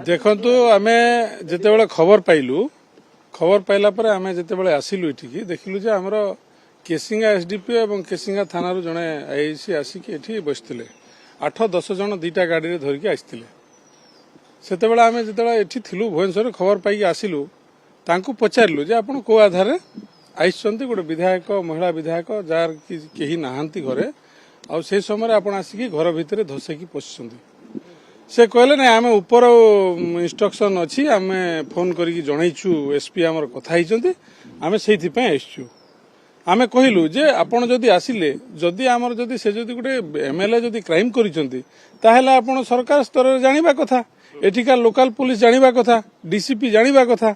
देखु आम जिते खबर पाइलु खबर पाइला पर आम जिते आसिलु ये देखिलु जे आमर केसिंगा एसडीपी और केसिंगा थाना जड़े आईसी आसिक ये बसते 8-10 जन 2टा गाड़ी धरिकी आसते से आम जो ये थिलु भुवनेश्वर खबर पाई आसिलु तांकु पचारू जे आप कौ आधार आइसंती गोटे विधायक महिला विधायक जार कहीं नहांती घरे आ से समय आप आसिक घर भितर धसैकी पशिंट से कहले ना आम ऊपर इंस्ट्रक्शन अच्छी आम फोन करके जनईचु एसपी आमर कथा आम से आसचु आम कहलु जे आपण जदि आसिले जदि आमर जदि से जदि गोटे एमएलए जदि क्राइम करिसेंती ताहेले आपण सरकार स्तर रे जानिबा कथा एठिका लोकल पुलिस जानिबा कथा डीसीपी जानिबा कथा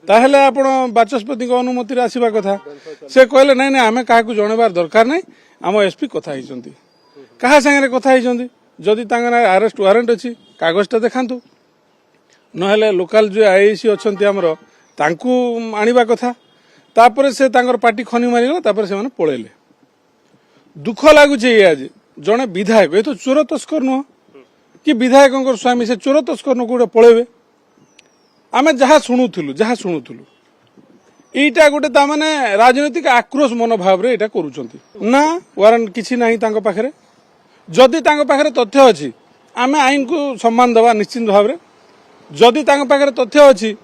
ताहेले आपण बाचस्पति को अनुमति रे आसीबा कथा से कहले नै नै आमे काहाकू जणेबार दरकार नै आम एसपी कथा हिचंती कहा संगे कथा हिचंती जदि तांगर अरेस्ट वारंट अच्छी कागजटा देखातु नहेले लोकल जो आईसी अच्छी आमर तांकू आनिबा कथा तापर से तांकर पार्टी खनी मारिगला तापर से माने पळेले दुख लागुचे ये आज जने विधायक ये तो चोर तस्कर नुह कि विधायक स्वामी से चोर तस्कर नु गोटे पळेबे आमे जहा शुणुथुलु एटा गोटे ता माने राजनीतिक आक्रोश मनोभाव रे एटा करूचंती ना वारंट किछि नाही तांको पाखरे जदि तांको पाखरे तथ्य अछि आमे आईन को सम्मान देवा निश्चित भाव रे जदि तांको पाखरे तथ्य अछि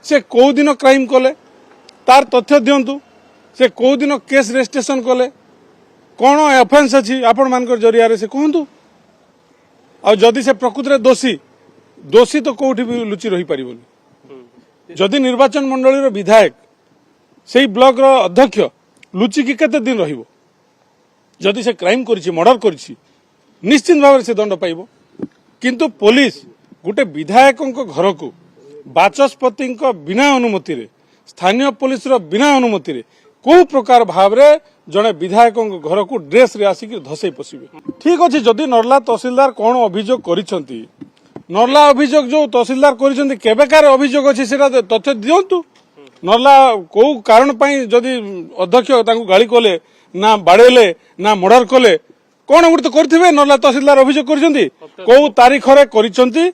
से को दिन क्राइम कले तार तथ्य दिंतु से कौ दिन केस रजिस्ट्रेशन कले कौन ऑफेंस अच्छी आपण मान जरिया से कहतु आदि से प्रकृति में दोषी तो कौटी भी लुचि रही पार जदि निर्वाचन मंडली विधायक से ब्लॉक अध्यक्ष लुचिकी केते दिन रहिबो जदि से क्राइम करिछि मर्डर करिछि निश्चित भाव से दंड पाइबो किंतु पुलिस गोटे विधायक घर को बाचस्पति बिना अनुमति रे स्थानीय पुलिस बिना अनुमति रे को प्रकार भाव रे जड़े विधायक घर को ड्रेस रे आसिक धसई पशिबे ठीक अच्छे जदि नर्ला तहसीलदार कौन अभियोग करिसंती नर्ला अभियोग जो तहसीलदार करिसंती केबेकार अभियोग अछि सेटा तथ्य दियंतु नर्ला को कारण पई जदि अध्यक्ष तांको गाली कले ना बाड़ेले ना मर्डर कले कौन गुटे करथिबे नर्ला तहसीलदार अभियोग करिसंती को तारीख रे करिसंती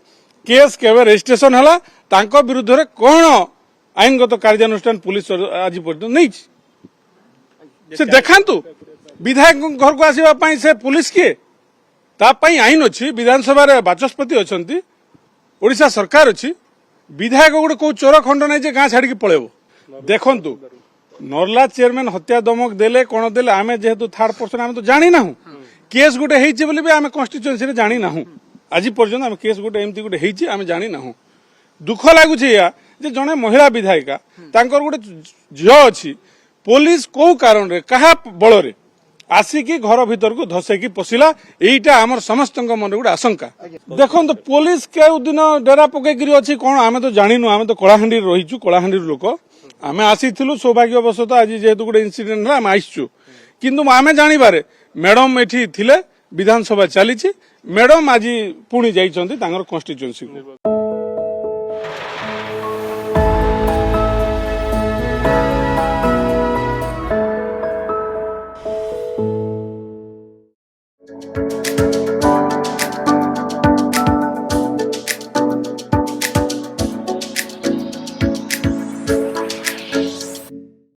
केस केबे रजिस्ट्रेशन हला तांको विरुद्ध रे कौन आईनगत कार्यानुष्ठान पुलिस आज पर्यटन नहीं से देखातु विधायक घर को आसवाई से पुलिस किए तापाई आईन अच्छी विधानसभा बाचस्पति अच्छा ओडिशा सरकार अच्छी विधायक गोटे कौ चोर खंड नहीं गाँ छाड़ी पलैब देखु नर्ला चेयरमैन हत्या दमक देले कौन देले आम जेहेतु थर्ड पर्सन आम तो जानी ना केस गोटे होती आम कन्स्टिट्यूएंसी जानी ना आज पर्यटन आम केस गोटे एमती गोटे आम जानी ना दुख लगुच या जे जने महिला विधायिका तांकर गोटे झील अच्छी पुलिस कौ कारण रे कहा बल रे आसिकी घर भीतर को धसैकी पशिला एटा आमर समस्त मन गोटे आशंका देखो तो पुलिस के दिन डेरा पकईकरी अच्छी कौन आम तो जानिनु आम तो कलाहांडी रहीचु कलाहांडी लोक आम आसीथिलु सौभाग्यवशत आज जेहेतु गोटे इनसीडेंट आम आसचु किंतु आम जानिबारे मैडम एठी थिले विधानसभा चली मैडम आज पुणी जाइछंती तांकर कन्स्टिट्यूएंसी को।